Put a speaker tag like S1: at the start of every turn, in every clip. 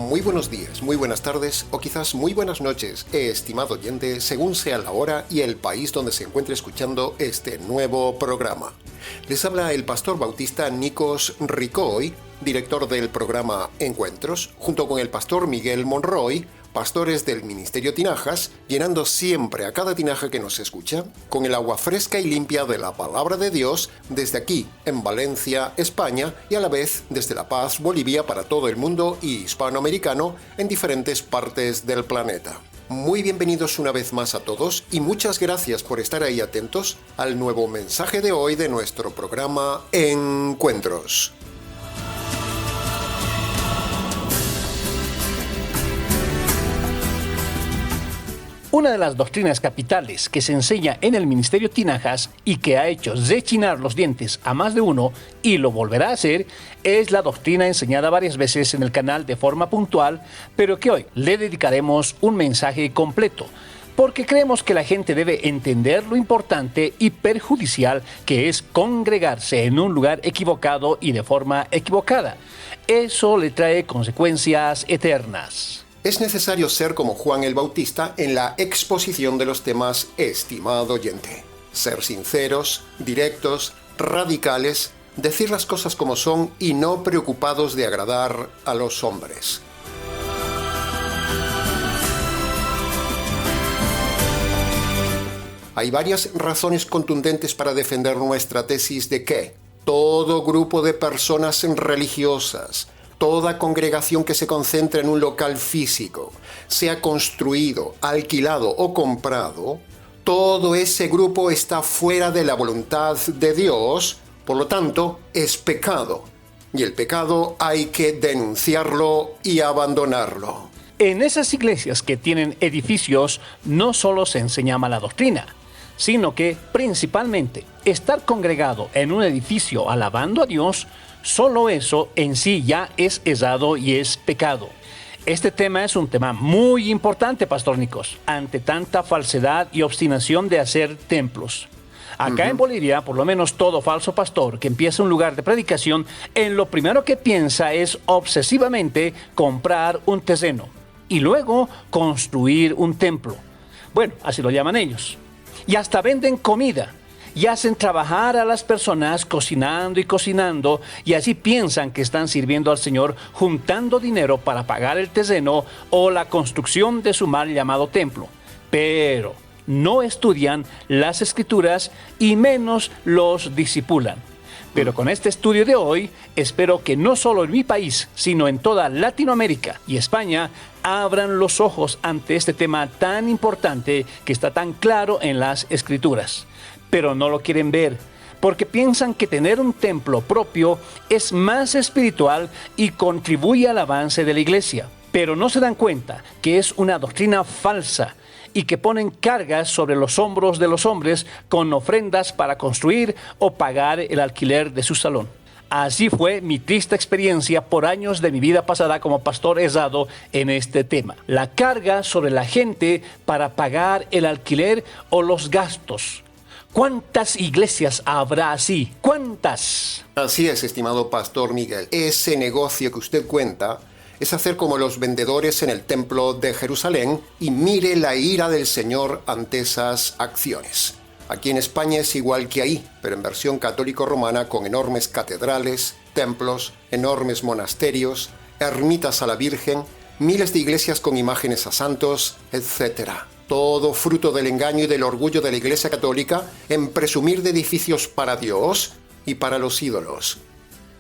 S1: Muy buenos días, muy buenas tardes o quizás muy buenas noches, estimado oyente, según sea la hora y el país donde se encuentre escuchando este nuevo programa. Les habla el pastor bautista Nikos Ricoy, director del programa Encuentros, junto con el pastor Miguel Monroy, pastores del Ministerio Tinajas, llenando siempre a cada tinaja que nos escucha con el agua fresca y limpia de la Palabra de Dios desde aquí, en Valencia, España, y a la vez desde La Paz, Bolivia, para todo el mundo y hispanoamericano en diferentes partes del planeta. Muy bienvenidos una vez más a todos y muchas gracias por estar ahí atentos al nuevo mensaje de hoy de nuestro programa Encuentros.
S2: Una de las doctrinas capitales que se enseña en el Ministerio Tinajas y que ha hecho rechinar los dientes a más de uno y lo volverá a hacer es la doctrina enseñada varias veces en el canal de forma puntual, pero que hoy le dedicaremos un mensaje completo, porque creemos que la gente debe entender lo importante y perjudicial que es congregarse en un lugar equivocado y de forma equivocada. Eso le trae consecuencias eternas.
S1: Es necesario ser como Juan el Bautista en la exposición de los temas, estimado oyente. Ser sinceros, directos, radicales, decir las cosas como son y no preocupados de agradar a los hombres. Hay varias razones contundentes para defender nuestra tesis de que todo grupo de personas religiosas, toda congregación que se concentra en un local físico, sea construido, alquilado o comprado, todo ese grupo está fuera de la voluntad de Dios, por lo tanto, es pecado. Y el pecado hay que denunciarlo y abandonarlo.
S2: En esas iglesias que tienen edificios, no solo se enseña mala doctrina, sino que, principalmente, estar congregado en un edificio alabando a Dios, solo eso en sí ya es errado y es pecado. Este tema es un tema muy importante, Pastor Nikos, ante tanta falsedad y obstinación de hacer templos. Acá en Bolivia, por lo menos todo falso pastor que empieza un lugar de predicación, en lo primero que piensa es obsesivamente comprar un terreno y luego construir un templo. Bueno, así lo llaman ellos. Y hasta venden comida. Y hacen trabajar a las personas cocinando y así piensan que están sirviendo al Señor juntando dinero para pagar el terreno o la construcción de su mal llamado templo. Pero no estudian las Escrituras y menos los discipulan. Pero con este estudio de hoy, espero que no solo en mi país, sino en toda Latinoamérica y España, abran los ojos ante este tema tan importante que está tan claro en las Escrituras. Pero no lo quieren ver, porque piensan que tener un templo propio es más espiritual y contribuye al avance de la iglesia. Pero no se dan cuenta que es una doctrina falsa y que ponen cargas sobre los hombros de los hombres con ofrendas para construir o pagar el alquiler de su salón. Así fue mi triste experiencia por años de mi vida pasada como pastor errado en este tema. La carga sobre la gente para pagar el alquiler o los gastos. ¿Cuántas iglesias habrá así? ¿Cuántas?
S1: Así es, estimado pastor Miguel. Ese negocio que usted cuenta es hacer como los vendedores en el templo de Jerusalén y mire la ira del Señor ante esas acciones. Aquí en España es igual que ahí, pero en versión católico-romana con enormes catedrales, templos, enormes monasterios, ermitas a la Virgen, miles de iglesias con imágenes a santos, etc. Todo fruto del engaño y del orgullo de la Iglesia Católica en presumir de edificios para Dios y para los ídolos.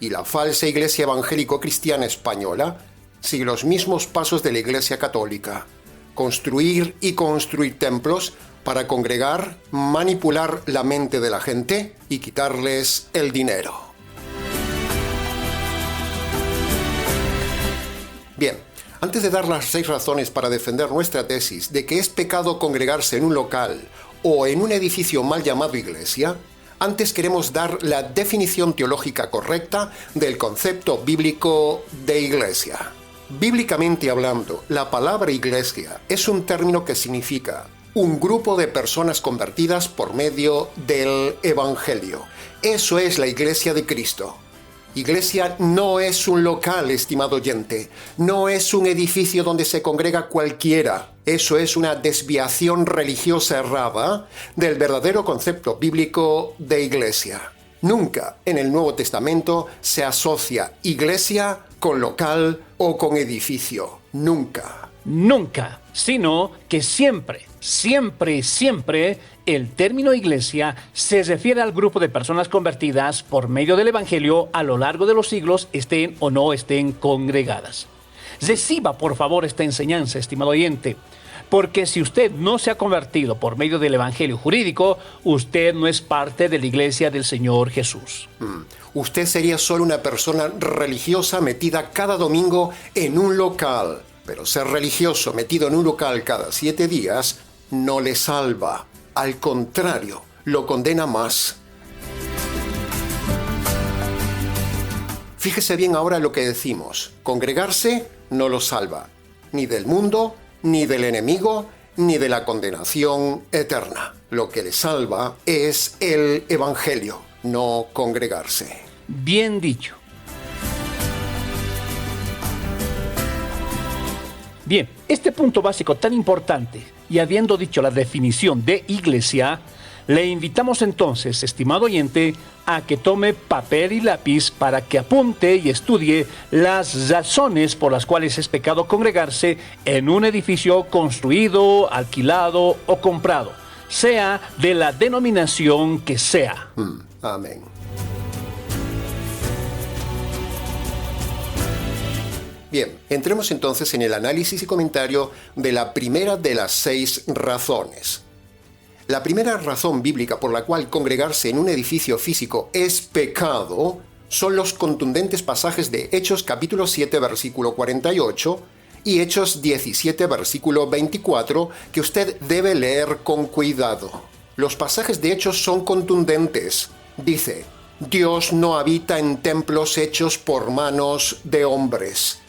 S1: Y la falsa Iglesia evangélico-cristiana española sigue los mismos pasos de la Iglesia Católica. Construir y construir templos para congregar, manipular la mente de la gente y quitarles el dinero. Bien. Antes de dar las 6 razones para defender nuestra tesis de que es pecado congregarse en un local o en un edificio mal llamado iglesia, antes queremos dar la definición teológica correcta del concepto bíblico de iglesia. Bíblicamente hablando, la palabra iglesia es un término que significa un grupo de personas convertidas por medio del Evangelio. Eso es la Iglesia de Cristo. Iglesia no es un local, estimado oyente. No es un edificio donde se congrega cualquiera. Eso es una desviación religiosa errada del verdadero concepto bíblico de iglesia. Nunca en el Nuevo Testamento se asocia iglesia con local o con edificio. Nunca.
S2: Nunca, sino que siempre, el término iglesia se refiere al grupo de personas convertidas por medio del Evangelio a lo largo de los siglos, estén o no estén congregadas. Reciba, por favor, esta enseñanza, estimado oyente, porque si usted no se ha convertido por medio del Evangelio jurídico, usted no es parte de la iglesia del Señor Jesús.
S1: Usted sería solo una persona religiosa metida cada domingo en un local. Pero ser religioso metido en un local cada 7 días no le salva. Al contrario, lo condena más. Fíjese bien ahora lo que decimos. Congregarse no lo salva, ni del mundo, ni del enemigo, ni de la condenación eterna. Lo que le salva es el Evangelio, no congregarse.
S2: Bien dicho. Bien, este punto básico tan importante, y habiendo dicho la definición de iglesia, le invitamos entonces, estimado oyente, a que tome papel y lápiz para que apunte y estudie las razones por las cuales es pecado congregarse en un edificio construido, alquilado o comprado, sea de la denominación que sea.
S1: Amén. Bien, entremos entonces en el análisis y comentario de la primera de las 6 razones. La primera razón bíblica por la cual congregarse en un edificio físico es pecado son los contundentes pasajes de Hechos capítulo 7 versículo 48 y Hechos 17 versículo 24 que usted debe leer con cuidado. Los pasajes de Hechos son contundentes. Dice, Dios no habita en templos hechos por manos de hombres.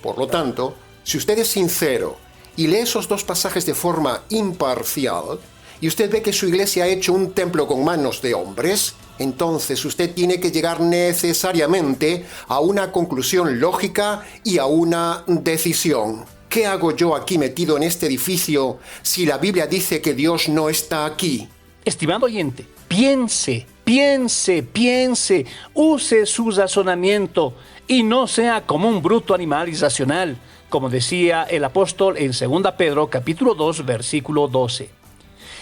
S1: Por lo tanto, si usted es sincero y lee esos 2 pasajes de forma imparcial, y usted ve que su iglesia ha hecho un templo con manos de hombres, entonces usted tiene que llegar necesariamente a una conclusión lógica y a una decisión. ¿Qué hago yo aquí metido en este edificio si la Biblia dice que Dios no está aquí?
S2: Estimado oyente, piense, use su razonamiento y no sea como un bruto animal irracional, como decía el apóstol en 2 Pedro capítulo 2 versículo 12.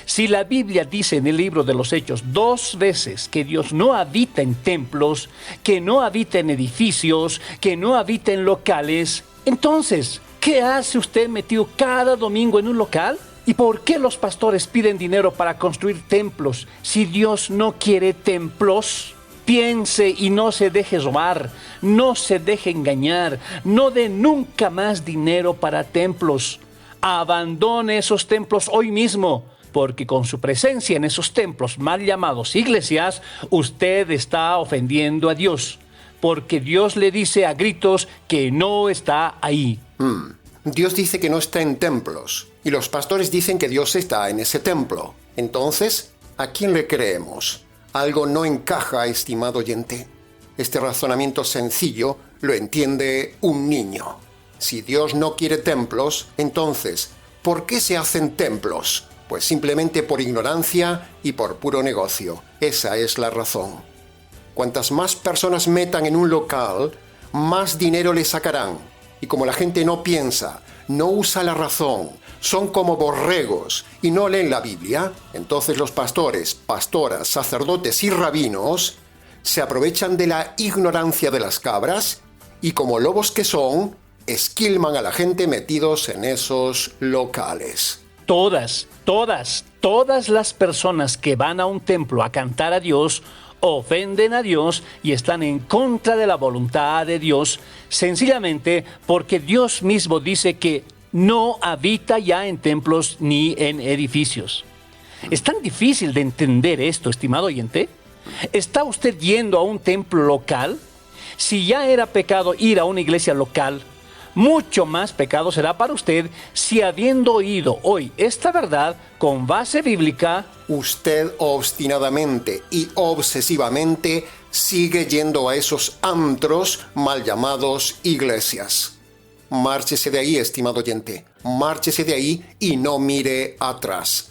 S2: Si la Biblia dice en el libro de los Hechos 2 veces que Dios no habita en templos, que no habita en edificios, que no habita en locales, entonces, ¿qué hace usted metido cada domingo en un local? ¿Y por qué los pastores piden dinero para construir templos si Dios no quiere templos? Piense y no se deje robar, no se deje engañar, no dé nunca más dinero para templos. Abandone esos templos hoy mismo, porque con su presencia en esos templos mal llamados iglesias, usted está ofendiendo a Dios, porque Dios le dice a gritos que no está ahí.
S1: Dios dice que no está en templos, y los pastores dicen que Dios está en ese templo. Entonces, ¿a quién le creemos? Algo no encaja, estimado oyente. Este razonamiento sencillo lo entiende un niño. Si Dios no quiere templos, entonces, ¿por qué se hacen templos? Pues simplemente por ignorancia y por puro negocio. Esa es la razón. Cuantas más personas metan en un local, más dinero le sacarán. Y como la gente no piensa, no usa la razón, son como borregos y no leen la Biblia, entonces los pastores, pastoras, sacerdotes y rabinos se aprovechan de la ignorancia de las cabras y como lobos que son, esquilman a la gente metidos en esos locales.
S2: Todas las personas que van a un templo a cantar a Dios ofenden a Dios y están en contra de la voluntad de Dios, sencillamente porque Dios mismo dice que no habita ya en templos ni en edificios. ¿Es tan difícil de entender esto, estimado oyente? ¿Está usted yendo a un templo local? Si ya era pecado ir a una iglesia local, mucho más pecado será para usted si habiendo oído hoy esta verdad con base bíblica,
S1: usted obstinadamente y obsesivamente sigue yendo a esos antros mal llamados iglesias. Márchese de ahí, estimado oyente. Márchese de ahí y no mire atrás.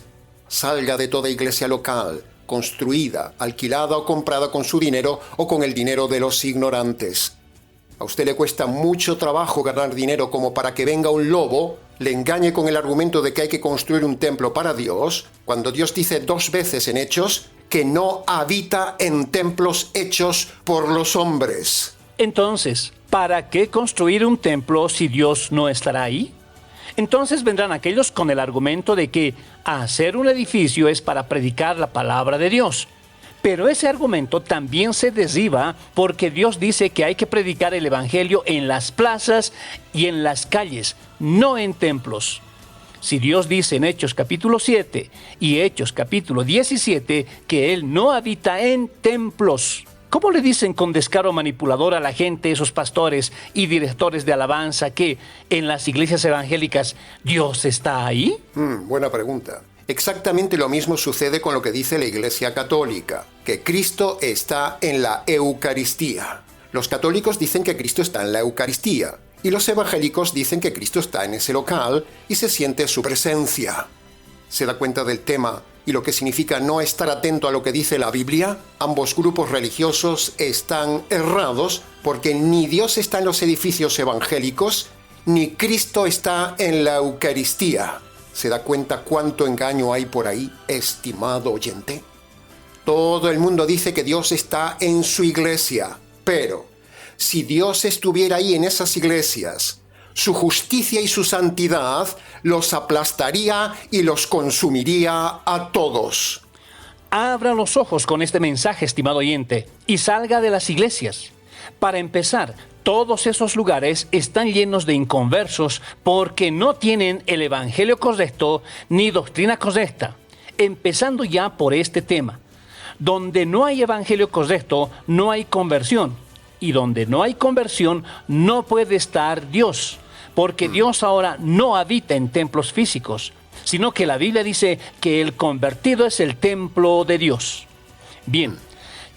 S1: Salga de toda iglesia local, construida, alquilada o comprada con su dinero o con el dinero de los ignorantes. A usted le cuesta mucho trabajo ganar dinero como para que venga un lobo, le engañe con el argumento de que hay que construir un templo para Dios, cuando Dios dice 2 veces en Hechos que no habita en templos hechos por los hombres.
S2: Entonces, ¿para qué construir un templo si Dios no estará ahí? Entonces vendrán aquellos con el argumento de que hacer un edificio es para predicar la palabra de Dios. Pero ese argumento también se derriba porque Dios dice que hay que predicar el evangelio en las plazas y en las calles, no en templos. Si Dios dice en Hechos capítulo 7 y Hechos capítulo 17 que Él no habita en templos, ¿cómo le dicen con descaro manipulador a la gente, esos pastores y directores de alabanza, que en las iglesias evangélicas Dios está ahí?
S1: Buena pregunta. Exactamente lo mismo sucede con lo que dice la Iglesia Católica, que Cristo está en la Eucaristía. Los católicos dicen que Cristo está en la Eucaristía, y los evangélicos dicen que Cristo está en ese local y se siente su presencia. ¿Se da cuenta del tema y lo que significa no estar atento a lo que dice la Biblia? Ambos grupos religiosos están errados porque ni Dios está en los edificios evangélicos, ni Cristo está en la Eucaristía. ¿Se da cuenta cuánto engaño hay por ahí, estimado oyente? Todo el mundo dice que Dios está en su iglesia, pero si Dios estuviera ahí en esas iglesias, su justicia y su santidad los aplastaría y los consumiría a todos.
S2: Abra los ojos con este mensaje, estimado oyente, y salga de las iglesias. Para empezar, todos esos lugares están llenos de inconversos porque no tienen el evangelio correcto ni doctrina correcta. Empezando ya por este tema. Donde no hay evangelio correcto, no hay conversión. Y donde no hay conversión, no puede estar Dios. Porque Dios ahora no habita en templos físicos, sino que la Biblia dice que el convertido es el templo de Dios. Bien,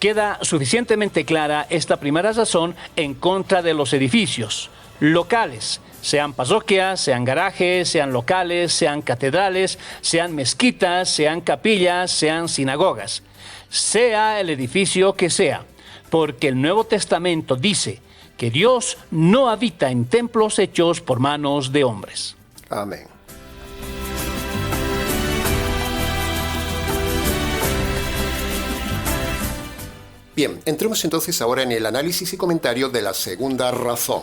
S2: queda suficientemente clara esta primera razón en contra de los edificios locales, sean parroquias, sean garajes, sean locales, sean catedrales, sean mezquitas, sean capillas, sean sinagogas, sea el edificio que sea, porque el Nuevo Testamento dice que Dios no habita en templos hechos por manos de hombres.
S1: Amén. Bien, entremos entonces ahora en el análisis y comentario de la segunda razón.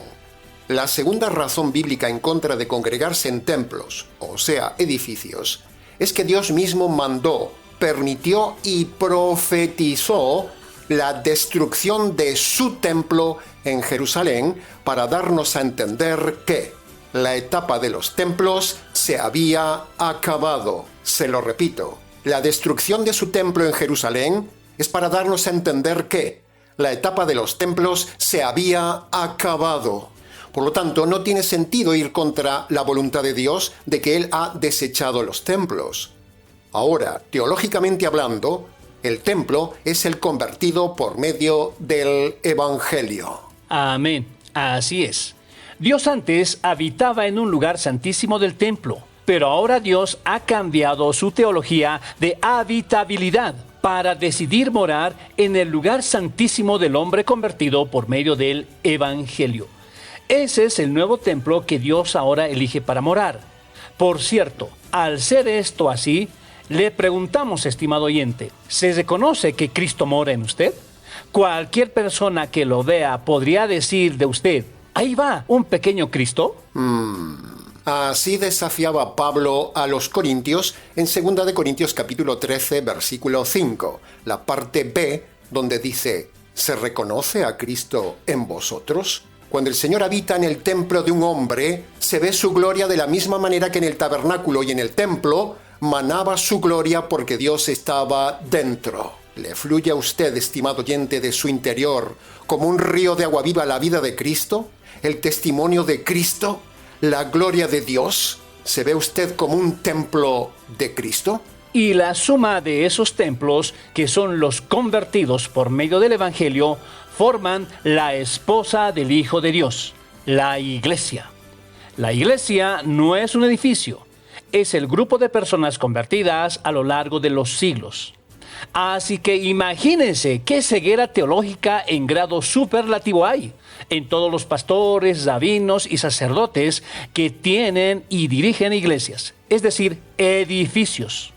S1: La segunda razón bíblica en contra de congregarse en templos, o sea, edificios, es que Dios mismo mandó, permitió y profetizó la destrucción de su templo en Jerusalén para darnos a entender que la etapa de los templos se había acabado. Se lo repito, la destrucción de su templo en Jerusalén es para darnos a entender que la etapa de los templos se había acabado. Por lo tanto, no tiene sentido ir contra la voluntad de Dios de que Él ha desechado los templos. Ahora, teológicamente hablando, el templo es el convertido por medio del Evangelio.
S2: Amén, así es. Dios antes habitaba en un lugar santísimo del templo, pero ahora Dios ha cambiado su teología de habitabilidad para decidir morar en el lugar santísimo del hombre convertido por medio del Evangelio. Ese es el nuevo templo que Dios ahora elige para morar. Por cierto, al ser esto así, le preguntamos, estimado oyente, ¿se reconoce que Cristo mora en usted? Cualquier persona que lo vea podría decir de usted, ahí va, un pequeño Cristo.
S1: Así desafiaba Pablo a los corintios en 2 de Corintios capítulo 13, versículo 5, la parte B, donde dice, ¿se reconoce a Cristo en vosotros? Cuando el Señor habita en el templo de un hombre, se ve su gloria de la misma manera que en el tabernáculo y en el templo manaba su gloria porque Dios estaba dentro. ¿Le fluye a usted, estimado oyente, de su interior como un río de agua viva la vida de Cristo? ¿El testimonio de Cristo? ¿La gloria de Dios? ¿Se ve usted como un templo de Cristo?
S2: Y la suma de esos templos, que son los convertidos por medio del Evangelio, forman la esposa del Hijo de Dios, la Iglesia. La Iglesia no es un edificio, es el grupo de personas convertidas a lo largo de los siglos. Así que imagínense qué ceguera teológica en grado superlativo hay en todos los pastores, rabinos y sacerdotes que tienen y dirigen iglesias, es decir, edificios.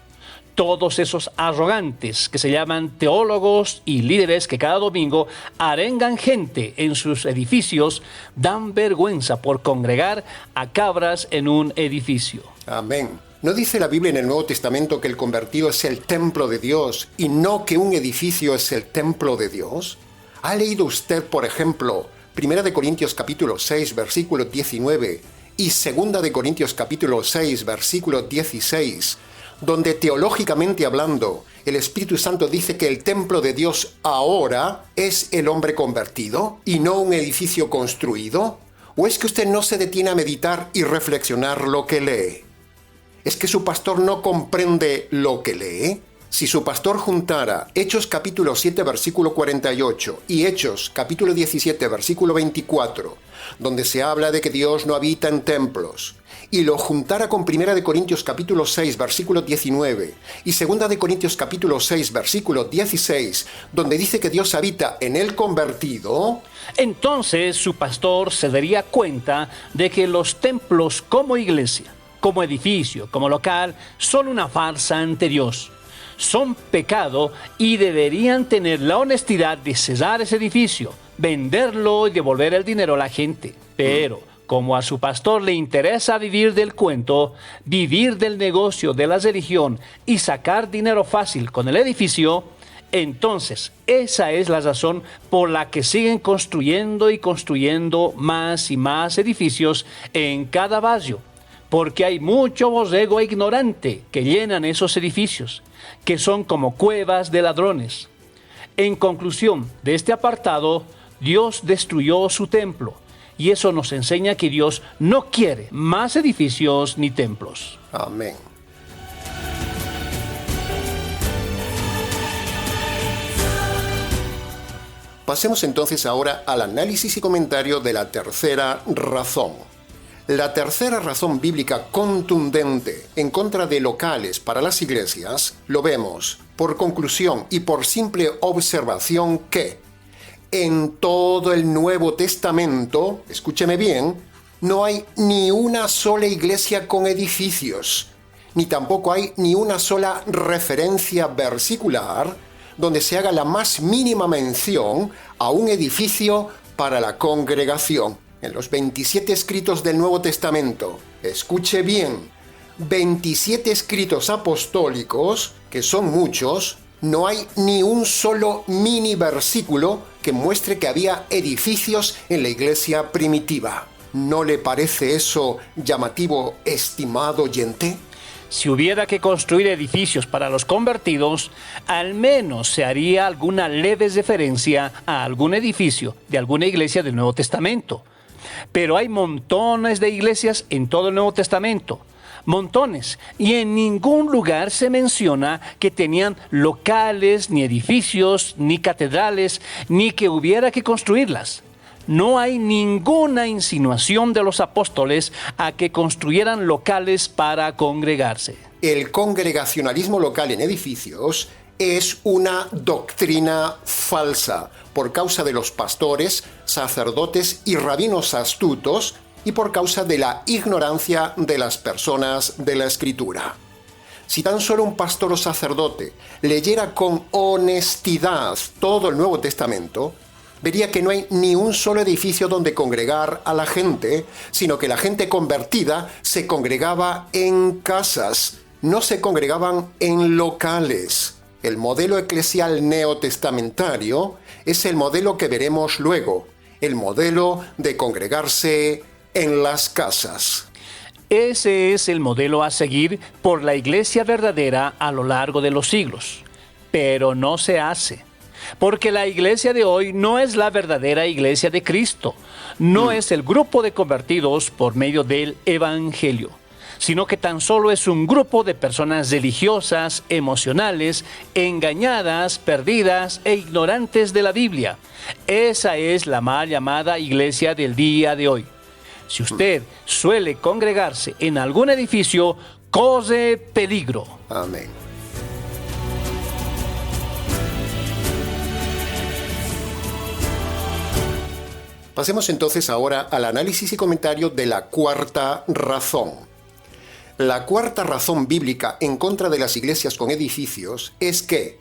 S2: Todos esos arrogantes que se llaman teólogos y líderes que cada domingo arengan gente en sus edificios dan vergüenza por congregar a cabras en un edificio.
S1: Amén. ¿No dice la Biblia en el Nuevo Testamento que el convertido es el templo de Dios y no que un edificio es el templo de Dios? ¿Ha leído usted, por ejemplo, 1 Corintios capítulo 6, versículo 19 y 2 Corintios capítulo 6, versículo 16, donde teológicamente hablando, el Espíritu Santo dice que el templo de Dios ahora es el hombre convertido y no un edificio construido? ¿O es que usted no se detiene a meditar y reflexionar lo que lee? ¿Es que su pastor no comprende lo que lee? Si su pastor juntara Hechos capítulo 7 versículo 48 y Hechos capítulo 17 versículo 24, donde se habla de que Dios no habita en templos, y lo juntara con 1 Corintios capítulo 6 versículo 19 y 2 Corintios capítulo 6 versículo 16, donde dice que Dios habita en el convertido,
S2: entonces su pastor se daría cuenta de que los templos como iglesia, como edificio, como local, son una farsa ante Dios. Son pecado y deberían tener la honestidad de cerrar ese edificio, venderlo y devolver el dinero a la gente. Pero como a su pastor le interesa vivir del cuento, vivir del negocio de la religión y sacar dinero fácil con el edificio, entonces esa es la razón por la que siguen construyendo y construyendo más y más edificios en cada barrio. Porque hay mucho borrego ignorante que llenan esos edificios, que son como cuevas de ladrones. En conclusión de este apartado, Dios destruyó su templo, y eso nos enseña que Dios no quiere más edificios ni templos.
S1: Amén. Pasemos entonces ahora al análisis y comentario de la tercera razón. La tercera razón bíblica contundente en contra de locales para las iglesias lo vemos, por conclusión y por simple observación, que en todo el Nuevo Testamento, escúcheme bien, no hay ni una sola iglesia con edificios, ni tampoco hay ni una sola referencia versicular donde se haga la más mínima mención a un edificio para la congregación. En los 27 escritos del Nuevo Testamento, escuche bien, 27 escritos apostólicos, que son muchos, no hay ni un solo mini versículo que muestre que había edificios en la iglesia primitiva. ¿No le parece eso llamativo, estimado oyente?
S2: Si hubiera que construir edificios para los convertidos, al menos se haría alguna leve referencia a algún edificio de alguna iglesia del Nuevo Testamento. Pero hay montones de iglesias en todo el Nuevo Testamento, montones, y en ningún lugar se menciona que tenían locales, ni edificios, ni catedrales, ni que hubiera que construirlas. No hay ninguna insinuación de los apóstoles a que construyeran locales para congregarse.
S1: El congregacionalismo local en edificios es una doctrina falsa por causa de los pastores, sacerdotes y rabinos astutos y por causa de la ignorancia de las personas de la Escritura. Si tan solo un pastor o sacerdote leyera con honestidad todo el Nuevo Testamento, vería que no hay ni un solo edificio donde congregar a la gente, sino que la gente convertida se congregaba en casas, no se congregaban en locales. El modelo eclesial neotestamentario es el modelo que veremos luego, el modelo de congregarse en las casas.
S2: Ese es el modelo a seguir por la iglesia verdadera a lo largo de los siglos, pero no se hace. Porque la iglesia de hoy no es la verdadera iglesia de Cristo, no es el grupo de convertidos por medio del Evangelio. sino que tan solo es un grupo de personas religiosas, emocionales, engañadas, perdidas e ignorantes de la Biblia. Esa es la mal llamada iglesia del día de hoy. Si usted suele congregarse en algún edificio, corre peligro.
S1: Amén. Pasemos entonces ahora al análisis y comentario de la cuarta razón. La cuarta razón bíblica en contra de las iglesias con edificios es que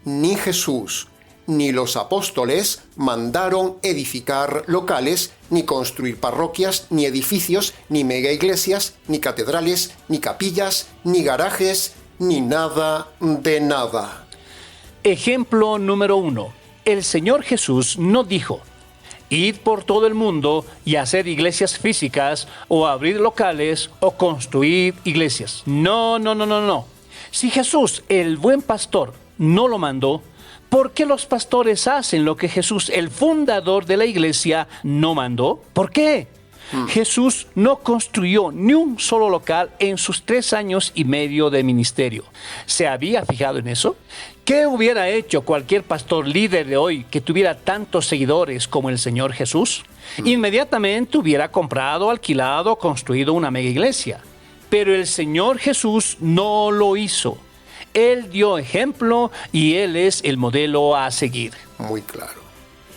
S1: ni Jesús ni los apóstoles mandaron edificar locales, ni construir parroquias, ni edificios, ni mega iglesias, ni catedrales, ni capillas, ni garajes, ni nada de nada.
S2: Ejemplo número 1. El Señor Jesús no dijo: id por todo el mundo y hacer iglesias físicas, o abrir locales, o construir iglesias. No. Si Jesús, el buen pastor, no lo mandó, ¿por qué los pastores hacen lo que Jesús, el fundador de la iglesia, no mandó? ¿Por qué? Jesús no construyó ni un solo local en sus 3 años y medio de ministerio. ¿Se había fijado en eso? ¿Qué hubiera hecho cualquier pastor líder de hoy que tuviera tantos seguidores como el Señor Jesús? Inmediatamente hubiera comprado, alquilado, construido una mega iglesia. Pero el Señor Jesús no lo hizo. Él dio ejemplo y Él es el modelo a seguir.
S1: Muy claro.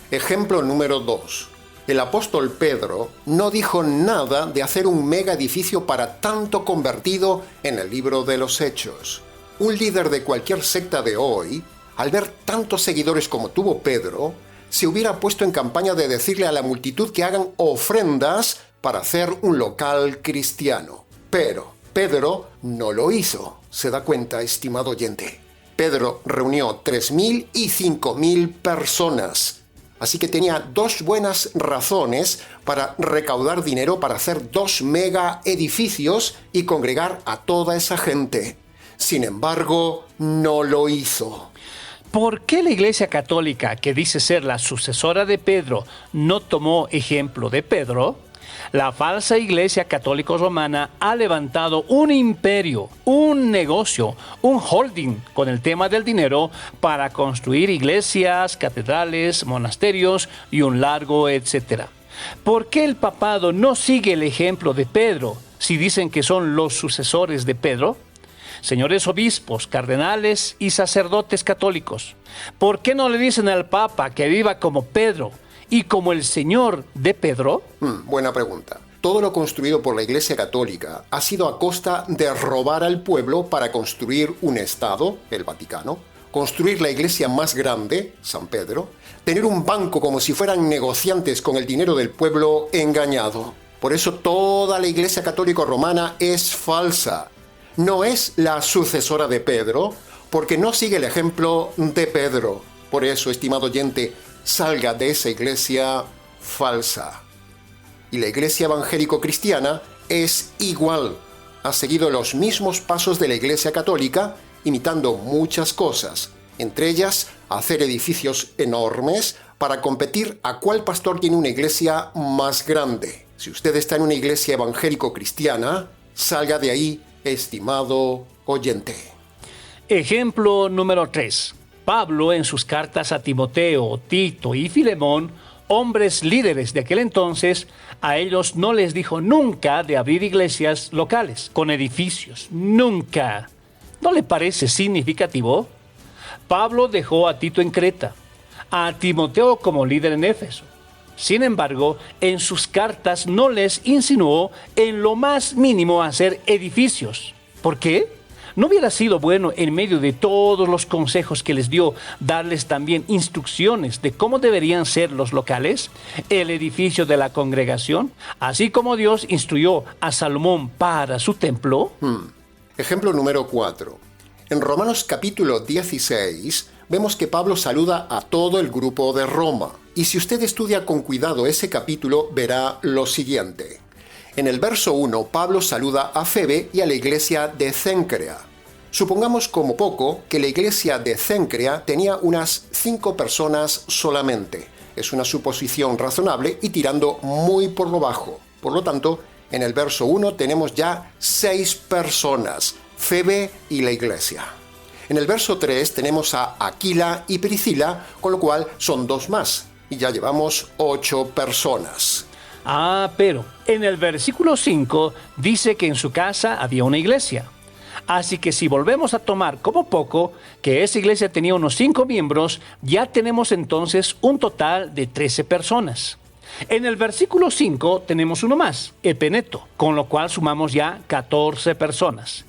S1: Ejemplo número 2. El apóstol Pedro no dijo nada de hacer un mega edificio para tanto convertido en el libro de los Hechos. Un líder de cualquier secta de hoy, al ver tantos seguidores como tuvo Pedro, se hubiera puesto en campaña de decirle a la multitud que hagan ofrendas para hacer un local cristiano. Pero Pedro no lo hizo. ¿Se da cuenta, estimado oyente? Pedro reunió 3.000 y 5.000 personas. Así que tenía 2 buenas razones para recaudar dinero para hacer 2 mega edificios y congregar a toda esa gente. Sin embargo, no lo hizo.
S2: ¿Por qué la Iglesia Católica, que dice ser la sucesora de Pedro, no tomó ejemplo de Pedro? La falsa Iglesia Católica Romana ha levantado un imperio, un negocio, un holding con el tema del dinero para construir iglesias, catedrales, monasterios y un largo etcétera. ¿Por qué el papado no sigue el ejemplo de Pedro si dicen que son los sucesores de Pedro? Señores obispos, cardenales y sacerdotes católicos, ¿por qué no le dicen al Papa que viva como Pedro y como el Señor de Pedro?
S1: Buena pregunta. Todo lo construido por la Iglesia Católica ha sido a costa de robar al pueblo para construir un Estado, el Vaticano, construir la iglesia más grande, San Pedro, tener un banco como si fueran negociantes con el dinero del pueblo engañado. Por eso toda la Iglesia Católica Romana es falsa. No es la sucesora de Pedro, porque no sigue el ejemplo de Pedro. Por eso, estimado oyente, salga de esa iglesia falsa. Y la iglesia evangélico-cristiana es igual. Ha seguido los mismos pasos de la iglesia católica, imitando muchas cosas, entre ellas hacer edificios enormes para competir a cuál pastor tiene una iglesia más grande. Si usted está en una iglesia evangélico-cristiana, salga de ahí, estimado oyente.
S2: Ejemplo número 3. Pablo, en sus cartas a Timoteo, Tito y Filemón, hombres líderes de aquel entonces, a ellos no les dijo nunca de abrir iglesias locales con edificios. Nunca. ¿No le parece significativo? Pablo dejó a Tito en Creta, a Timoteo como líder en Éfeso. Sin embargo, en sus cartas no les insinuó en lo más mínimo hacer edificios. ¿Por qué? ¿No hubiera sido bueno, en medio de todos los consejos que les dio, darles también instrucciones de cómo deberían ser los locales, el edificio de la congregación, así como Dios instruyó a Salomón para su templo?
S1: Ejemplo número 4. En Romanos capítulo 16, vemos que Pablo saluda a todo el grupo de Roma. Y si usted estudia con cuidado ese capítulo, verá lo siguiente. En el verso 1, Pablo saluda a Febe y a la iglesia de Cencrea. Supongamos como poco que la iglesia de Cencrea tenía unas 5 personas solamente. Es una suposición razonable y tirando muy por lo bajo. Por lo tanto, En el verso 1 tenemos ya 6 personas, Febe y la iglesia. En el verso 3 tenemos a Aquila y Priscila, con lo cual son 2 más, y ya llevamos 8 personas.
S2: Pero en el versículo 5 dice que en su casa había una iglesia. Así que si volvemos a tomar como poco que esa iglesia tenía unos 5 miembros, ya tenemos entonces un total de 13 personas. En el versículo 5 tenemos uno más, Epeneto, con lo cual sumamos ya 14 personas.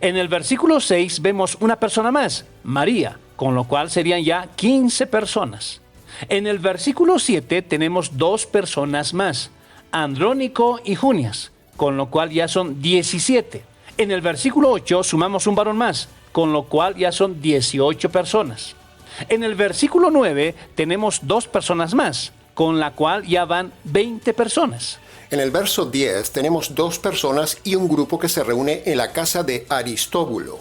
S2: En el versículo 6 vemos una persona más, María, con lo cual serían ya 15 personas. En el versículo 7 tenemos 2 personas más, Andrónico y Junias, con lo cual ya son 17. En el versículo 8 sumamos un varón más, con lo cual ya son 18 personas. En el versículo 9 tenemos 2 personas más, con la cual ya van 20 personas.
S1: En el verso 10 tenemos 2 personas y un grupo que se reúne en la casa de Aristóbulo.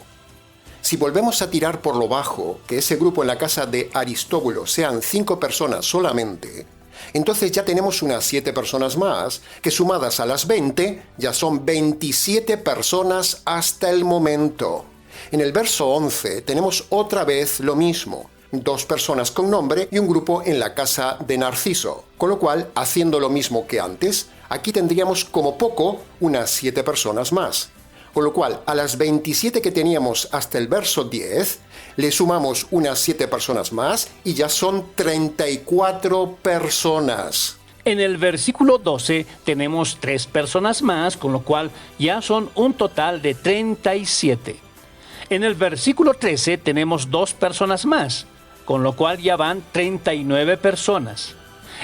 S1: Si volvemos a tirar por lo bajo, que ese grupo en la casa de Aristóbulo sean 5 personas solamente, entonces ya tenemos unas 7 personas más, que sumadas a las 20 ya son 27 personas hasta el momento. En el verso 11 tenemos otra vez lo mismo, 2 personas con nombre y un grupo en la casa de Narciso, con lo cual, haciendo lo mismo que antes, aquí tendríamos como poco unas 7 personas más. Con lo cual, a las 27 que teníamos hasta el verso 10, le sumamos unas 7 personas más y ya son 34 personas.
S2: En el versículo 12 tenemos 3 personas más, con lo cual ya son un total de 37. En el versículo 13 tenemos 2 personas más, con lo cual ya van 39 personas.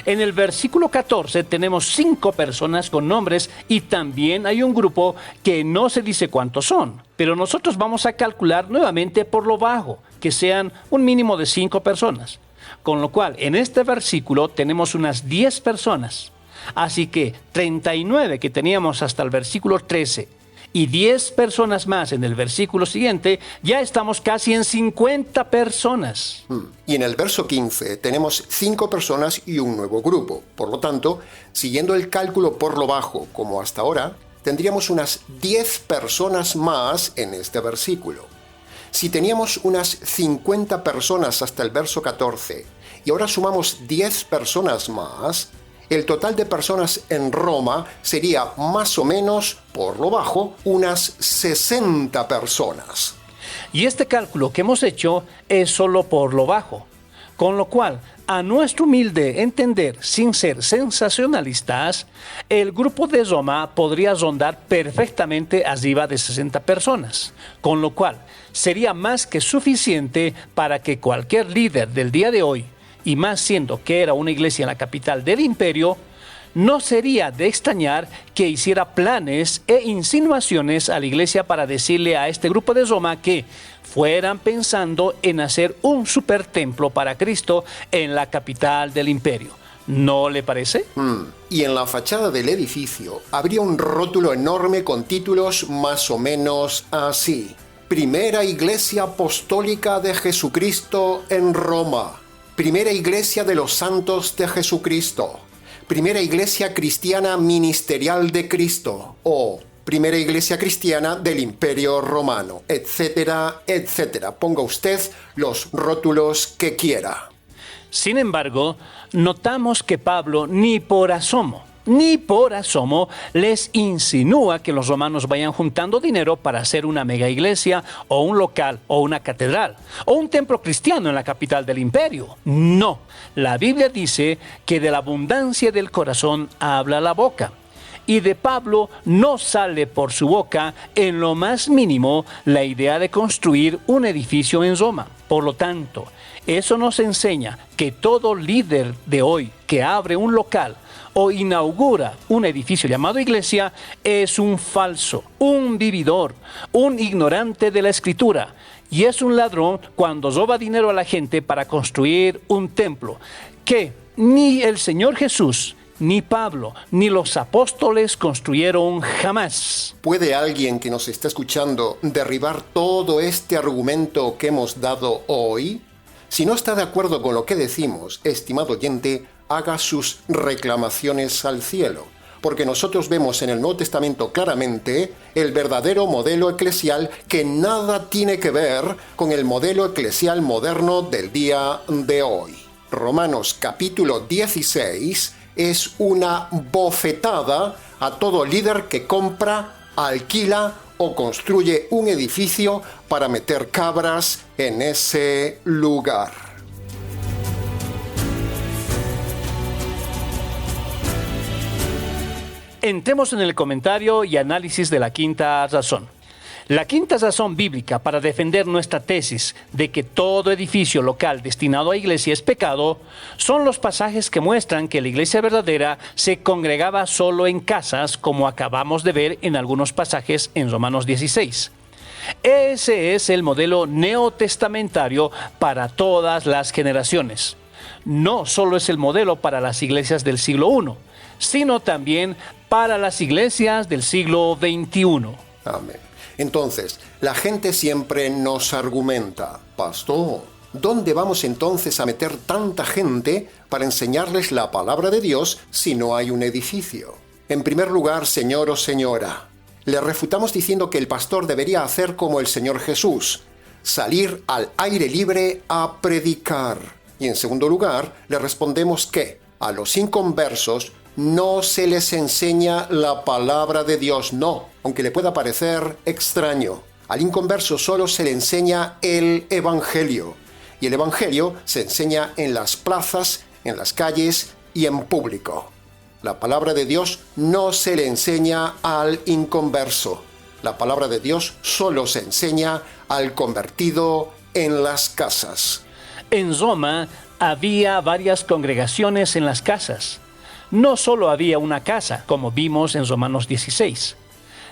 S2: En el versículo 14 tenemos 5 personas con nombres y también hay un grupo que no se dice cuántos son, pero nosotros vamos a calcular nuevamente por lo bajo, que sean un mínimo de 5 personas. Con lo cual, en este versículo tenemos unas 10 personas. Así que 39 que teníamos hasta el versículo 13 y 10 personas más en el versículo siguiente, ya estamos casi en 50 personas.
S1: Y en el verso 15 tenemos 5 personas y un nuevo grupo. Por lo tanto, siguiendo el cálculo por lo bajo, como hasta ahora, tendríamos unas 10 personas más en este versículo. Si teníamos unas 50 personas hasta el verso 14 y ahora sumamos 10 personas más, el total de personas en Roma sería más o menos, por lo bajo, unas 60 personas.
S2: Y este cálculo que hemos hecho es solo por lo bajo, con lo cual, a nuestro humilde entender, sin ser sensacionalistas, el grupo de Roma podría rondar perfectamente arriba de 60 personas, con lo cual sería más que suficiente para que cualquier líder del día de hoy, y más siendo que era una iglesia en la capital del imperio, no sería de extrañar que hiciera planes e insinuaciones a la iglesia para decirle a este grupo de Roma que fueran pensando en hacer un supertemplo para Cristo en la capital del imperio. ¿No le parece?
S1: Y en la fachada del edificio habría un rótulo enorme con títulos más o menos así: Primera Iglesia Apostólica de Jesucristo en Roma. Primera Iglesia de los Santos de Jesucristo. Primera Iglesia Cristiana Ministerial de Cristo. O Primera Iglesia Cristiana del Imperio Romano, etcétera, etcétera. Ponga usted los rótulos que quiera.
S2: Sin embargo, notamos que Pablo ni por asomo les insinúa que los romanos vayan juntando dinero para hacer una mega iglesia o un local o una catedral o un templo cristiano en la capital del imperio. No, la Biblia dice que de la abundancia del corazón habla la boca. Y de Pablo no sale por su boca en lo más mínimo la idea de construir un edificio en Roma. Por lo tanto, eso nos enseña que todo líder de hoy que abre un local o inaugura un edificio llamado iglesia es un falso, un vividor, un ignorante de la Escritura y es un ladrón cuando roba dinero a la gente para construir un templo que ni el Señor Jesús, ni Pablo, ni los apóstoles construyeron jamás.
S1: ¿Puede alguien que nos está escuchando derribar todo este argumento que hemos dado hoy? Si no está de acuerdo con lo que decimos, estimado oyente, haga sus reclamaciones al cielo. porque nosotros vemos en el Nuevo Testamento claramente el verdadero modelo eclesial que nada tiene que ver con el modelo eclesial moderno del día de hoy. Romanos capítulo 16 es una bofetada a todo líder que compra, alquila o construye un edificio para meter cabras en ese lugar.
S2: Entremos en el comentario y análisis de la quinta razón. La quinta razón bíblica para defender nuestra tesis de que todo edificio local destinado a iglesia es pecado son los pasajes que muestran que la iglesia verdadera se congregaba solo en casas, como acabamos de ver en algunos pasajes en Romanos 16. Ese es el modelo neotestamentario para todas las generaciones. No solo es el modelo para las iglesias del siglo I, sino también para las iglesias del siglo XXI.
S1: Amén. Entonces, la gente siempre nos argumenta, pastor, ¿dónde vamos entonces a meter tanta gente para enseñarles la palabra de Dios si no hay un edificio? En primer lugar, señor o señora, le refutamos diciendo que el pastor debería hacer como el Señor Jesús, salir al aire libre a predicar. Y en segundo lugar, le respondemos que a los inconversos no se les enseña la palabra de Dios, no, aunque le pueda parecer extraño. Al inconverso solo se le enseña el Evangelio, y el Evangelio se enseña en las plazas, en las calles y en público. La palabra de Dios no se le enseña al inconverso. La palabra de Dios solo se enseña al convertido en las casas.
S2: En Roma había varias congregaciones en las casas. No solo había una casa, como vimos en Romanos 16.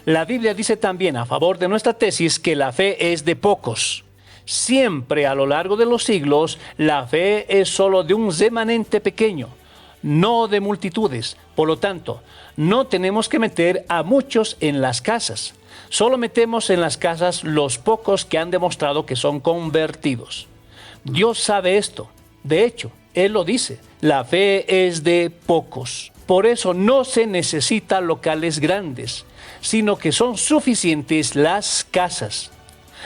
S2: La Biblia dice también a favor de nuestra tesis que la fe es de pocos. Siempre a lo largo de los siglos, la fe es solo de un remanente pequeño, no de multitudes. Por lo tanto, no tenemos que meter a muchos en las casas. Solo metemos en las casas los pocos que han demostrado que son convertidos. Dios sabe esto. De hecho, Él lo dice, la fe es de pocos. Por eso no se necesita locales grandes, sino que son suficientes las casas.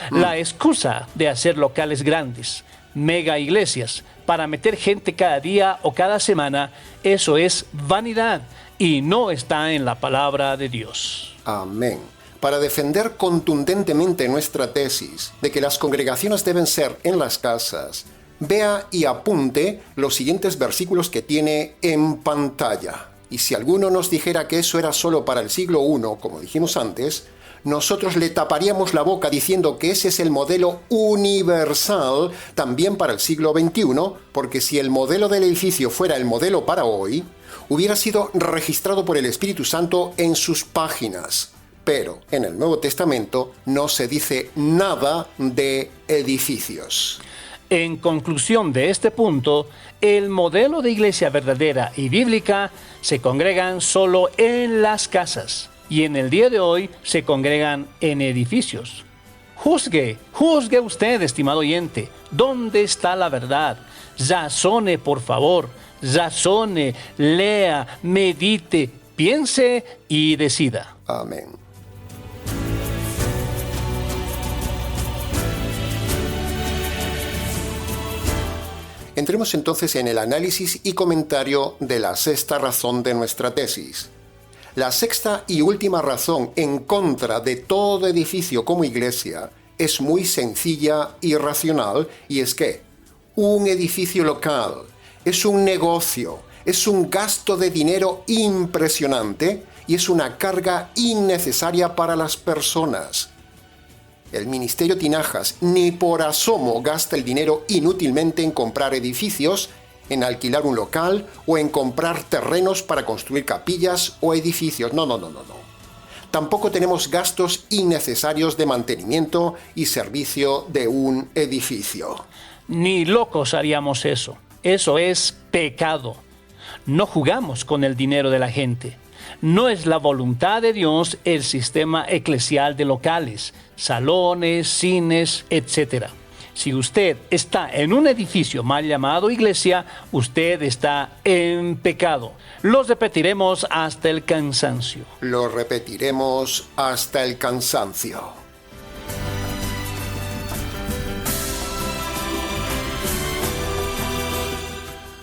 S2: La excusa de hacer locales grandes, mega iglesias, para meter gente cada día o cada semana, eso es vanidad y no está en la palabra de Dios.
S1: Amén. Para defender contundentemente nuestra tesis de que las congregaciones deben ser en las casas, vea y apunte los siguientes versículos que tiene en pantalla. Y si alguno nos dijera que eso era solo para el siglo I, como dijimos antes, nosotros le taparíamos la boca diciendo que ese es el modelo universal también para el siglo XXI, porque si el modelo del edificio fuera el modelo para hoy, hubiera sido registrado por el Espíritu Santo en sus páginas. Pero en el Nuevo Testamento no se dice nada de edificios.
S2: En conclusión de este punto, el modelo de iglesia verdadera y bíblica se congregan solo en las casas y en el día de hoy se congregan en edificios. Juzgue usted, estimado oyente, ¿dónde está la verdad? Razone, por favor, razone, lea, medite, piense y decida.
S1: Amén. Entremos entonces en el análisis y comentario de la sexta razón de nuestra tesis. La sexta y última razón en contra de todo edificio como iglesia es muy sencilla y racional, y es que un edificio local es un negocio, es un gasto de dinero impresionante y es una carga innecesaria para las personas. El Ministerio Tinajas ni por asomo gasta el dinero inútilmente en comprar edificios, en alquilar un local o en comprar terrenos para construir capillas o edificios. No. Tampoco tenemos gastos innecesarios de mantenimiento y servicio de un edificio.
S2: Ni locos haríamos eso. Eso es pecado. No jugamos con el dinero de la gente. No es la voluntad de Dios el sistema eclesial de locales, salones, cines, etc. Si usted está en un edificio mal llamado iglesia, usted está en pecado. Los repetiremos hasta el cansancio.
S1: Lo repetiremos hasta el cansancio.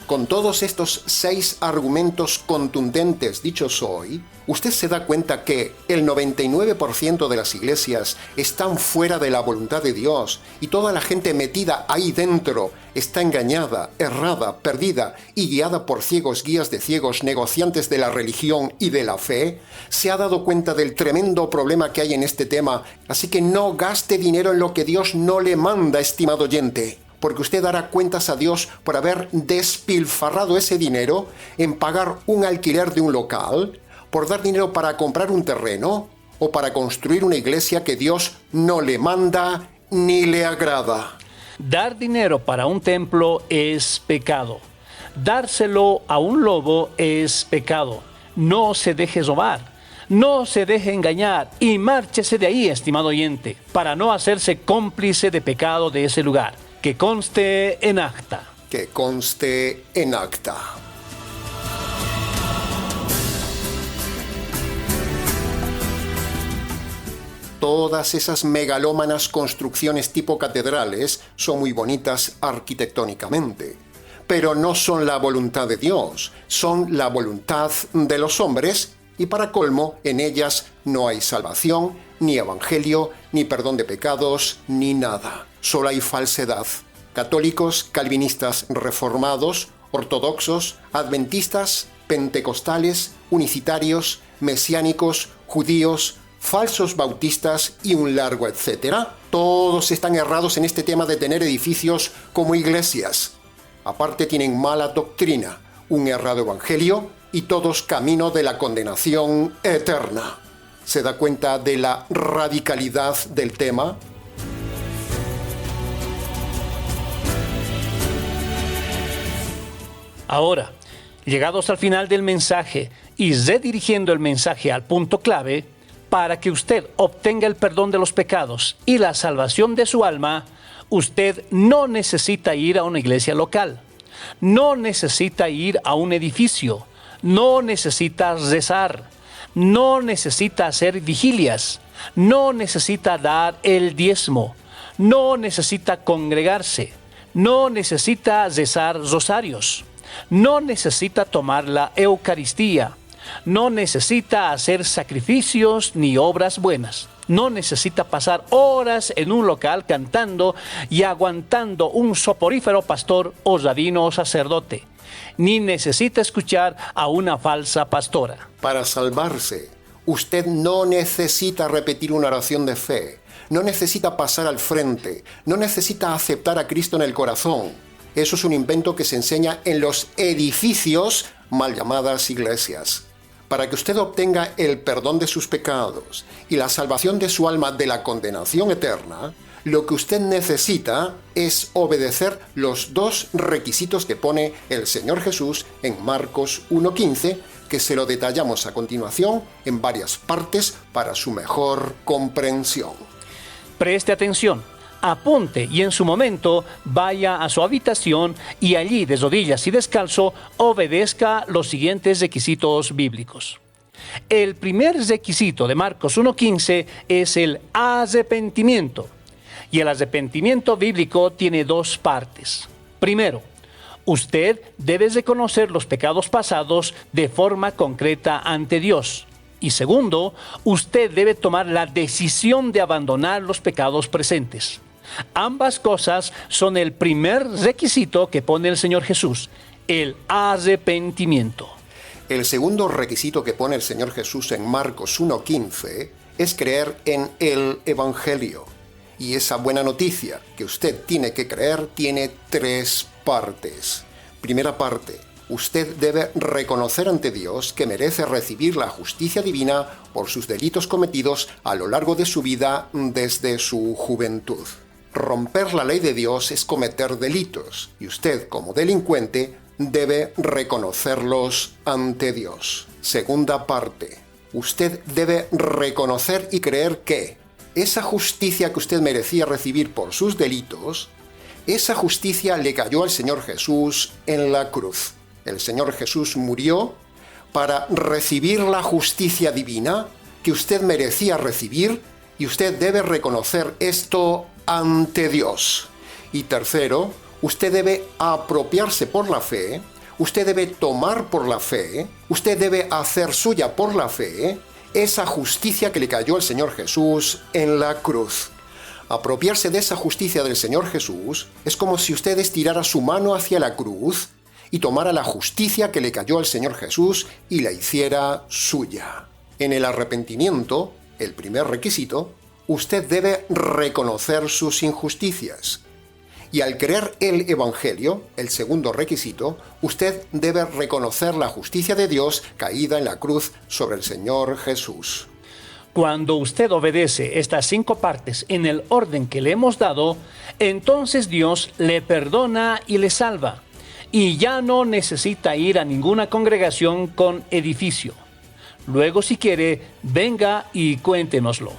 S1: Con todos estos 6 argumentos contundentes dichos hoy, usted se da cuenta que el 99% de las iglesias están fuera de la voluntad de Dios y toda la gente metida ahí dentro está engañada, errada, perdida y guiada por ciegos guías de ciegos, negociantes de la religión y de la fe. Se ha dado cuenta del tremendo problema que hay en este tema, así que no gaste dinero en lo que Dios no le manda, estimado oyente. Porque usted dará cuentas a Dios por haber despilfarrado ese dinero en pagar un alquiler de un local, por dar dinero para comprar un terreno o para construir una iglesia que Dios no le manda ni le agrada.
S2: Dar dinero para un templo es pecado. Dárselo a un lobo es pecado. No se deje robar. No se deje engañar y márchese de ahí, estimado oyente, para no hacerse cómplice de pecado de ese lugar. Que conste en acta.
S1: Que conste en acta. Todas esas megalómanas construcciones tipo catedrales son muy bonitas arquitectónicamente, pero no son la voluntad de Dios, son la voluntad de los hombres y para colmo en ellas no hay salvación, ni evangelio, ni perdón de pecados, ni nada. Solo hay falsedad. Católicos, calvinistas, reformados, ortodoxos, adventistas, pentecostales, unicitarios, mesiánicos, judíos, falsos bautistas y un largo etcétera. Todos están errados en este tema de tener edificios como iglesias. Aparte tienen mala doctrina, un errado evangelio y todos camino de la condenación eterna. ¿Se da cuenta de la radicalidad del tema?
S2: Ahora, llegados al final del mensaje y redirigiendo el mensaje al punto clave, para que usted obtenga el perdón de los pecados y la salvación de su alma, usted no necesita ir a una iglesia local, no necesita ir a un edificio, no necesita rezar, no necesita hacer vigilias, no necesita dar el diezmo, no necesita congregarse, no necesita rezar rosarios. No necesita tomar la Eucaristía, no necesita hacer sacrificios ni obras buenas, no necesita pasar horas en un local cantando y aguantando un soporífero pastor o rabino o sacerdote, ni necesita escuchar a una falsa pastora.
S1: Para salvarse, usted no necesita repetir una oración de fe, no necesita pasar al frente, no necesita aceptar a Cristo en el corazón. Eso es un invento que se enseña en los edificios mal llamadas iglesias. Para que usted obtenga el perdón de sus pecados y la salvación de su alma de la condenación eterna, lo que usted necesita es obedecer los 2 requisitos que pone el Señor Jesús en Marcos 1:15, que se lo detallamos a continuación en varias partes para su mejor comprensión.
S2: Preste atención. Apunte y en su momento vaya a su habitación y allí de rodillas y descalzo obedezca los siguientes requisitos bíblicos. El primer requisito de Marcos 1:15 es el arrepentimiento. Y el arrepentimiento bíblico tiene 2 partes. Primero, usted debe reconocer los pecados pasados de forma concreta ante Dios. Y segundo, usted debe tomar la decisión de abandonar los pecados presentes. Ambas cosas son el primer requisito que pone el Señor Jesús, el arrepentimiento.
S1: El segundo requisito que pone el Señor Jesús en Marcos 1:15 es creer en el Evangelio. Y esa buena noticia que usted tiene que creer tiene 3 partes. Primera parte, usted debe reconocer ante Dios que merece recibir la justicia divina por sus delitos cometidos a lo largo de su vida desde su juventud. Romper la ley de Dios es cometer delitos, y usted, como delincuente, debe reconocerlos ante Dios. Segunda parte, usted debe reconocer y creer que esa justicia que usted merecía recibir por sus delitos Esa justicia le cayó al Señor Jesús en la cruz. El Señor Jesús murió para recibir la justicia divina que usted merecía recibir, y usted debe reconocer esto ante Dios. Y tercero, usted debe apropiarse por la fe, usted debe tomar por la fe, usted debe hacer suya por la fe esa justicia que le cayó al Señor Jesús en la cruz. Apropiarse de esa justicia del Señor Jesús es como si usted estirara su mano hacia la cruz y tomara la justicia que le cayó al Señor Jesús y la hiciera suya. En el arrepentimiento, el primer requisito, usted debe reconocer sus injusticias. Y al creer el Evangelio, el segundo requisito, usted debe reconocer la justicia de Dios caída en la cruz sobre el Señor Jesús.
S2: Cuando usted obedece estas 5 partes en el orden que le hemos dado, entonces Dios le perdona y le salva. Y ya no necesita ir a ninguna congregación con edificio. Luego, si quiere, venga y cuéntenoslo.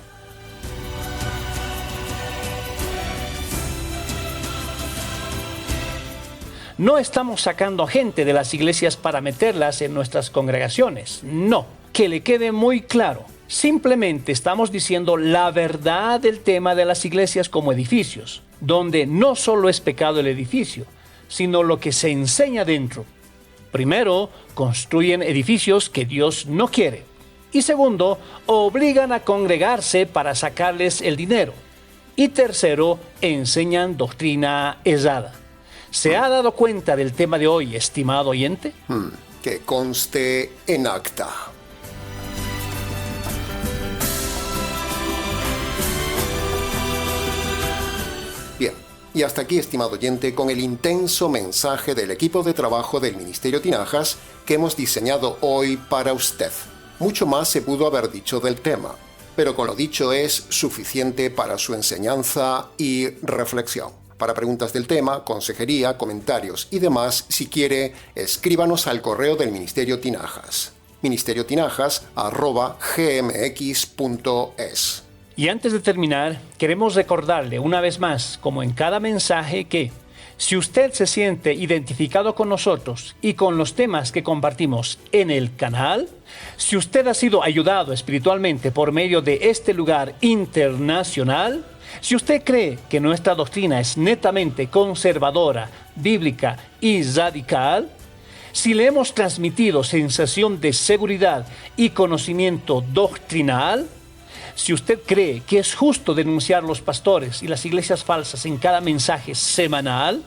S2: No estamos sacando gente de las iglesias para meterlas en nuestras congregaciones. No, que le quede muy claro. Simplemente estamos diciendo la verdad del tema de las iglesias como edificios, donde no solo es pecado el edificio, sino lo que se enseña dentro. Primero, construyen edificios que Dios no quiere. Y segundo, obligan a congregarse para sacarles el dinero. Y tercero, enseñan doctrina errada. ¿Se ha dado cuenta del tema de hoy, estimado oyente?
S1: Que conste en acta. Bien, y hasta aquí, estimado oyente, con el intenso mensaje del equipo de trabajo del Ministerio Tinajas que hemos diseñado hoy para usted. Mucho más se pudo haber dicho del tema, pero con lo dicho es suficiente para su enseñanza y reflexión. Para preguntas del tema, consejería, comentarios y demás, si quiere, escríbanos al correo del Ministerio Tinajas, ministerioTinajas@gmx.es.
S2: Y antes de terminar, queremos recordarle una vez más, como en cada mensaje, que si usted se siente identificado con nosotros y con los temas que compartimos en el canal, si usted ha sido ayudado espiritualmente por medio de este lugar internacional, si usted cree que nuestra doctrina es netamente conservadora, bíblica y radical, si le hemos transmitido sensación de seguridad y conocimiento doctrinal, si usted cree que es justo denunciar los pastores y las iglesias falsas en cada mensaje semanal,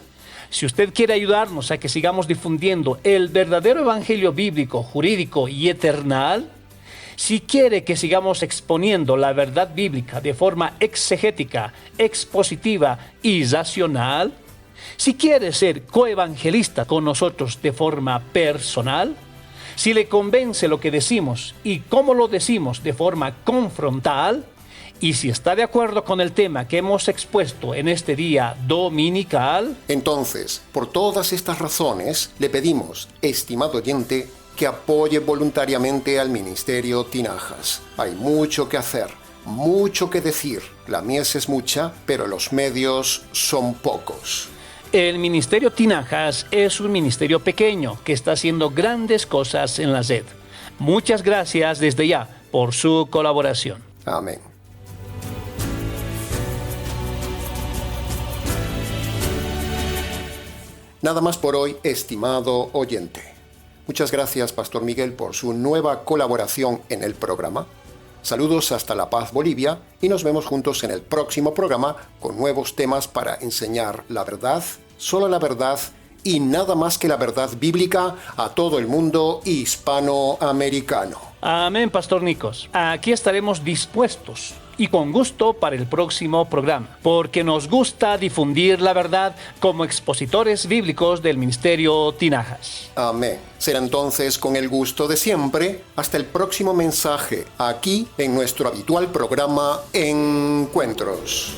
S2: si usted quiere ayudarnos a que sigamos difundiendo el verdadero evangelio bíblico, jurídico y eternal, si quiere que sigamos exponiendo la verdad bíblica de forma exegética, expositiva y racional, si quiere ser coevangelista con nosotros de forma personal, si le convence lo que decimos y cómo lo decimos de forma confrontal, y si está de acuerdo con el tema que hemos expuesto en este día dominical,
S1: entonces, por todas estas razones, le pedimos, estimado oyente, que apoye voluntariamente al Ministerio Tinajas. Hay mucho que hacer, mucho que decir. La mies es mucha, pero los medios son pocos.
S2: El Ministerio Tinajas es un ministerio pequeño que está haciendo grandes cosas en la red. Muchas gracias desde ya por su colaboración.
S1: Amén. Nada más por hoy, estimado oyente. Muchas gracias, Pastor Miguel, por su nueva colaboración en el programa. Saludos hasta La Paz, Bolivia, y nos vemos juntos en el próximo programa con nuevos temas para enseñar la verdad, solo la verdad y nada más que la verdad bíblica a todo el mundo hispanoamericano.
S2: Amén, Pastor Nicos. Aquí estaremos dispuestos y con gusto para el próximo programa, porque nos gusta difundir la verdad como expositores bíblicos del Ministerio Tinajas.
S1: Amén. Será entonces con el gusto de siempre. Hasta el próximo mensaje, aquí en nuestro habitual programa Encuentros.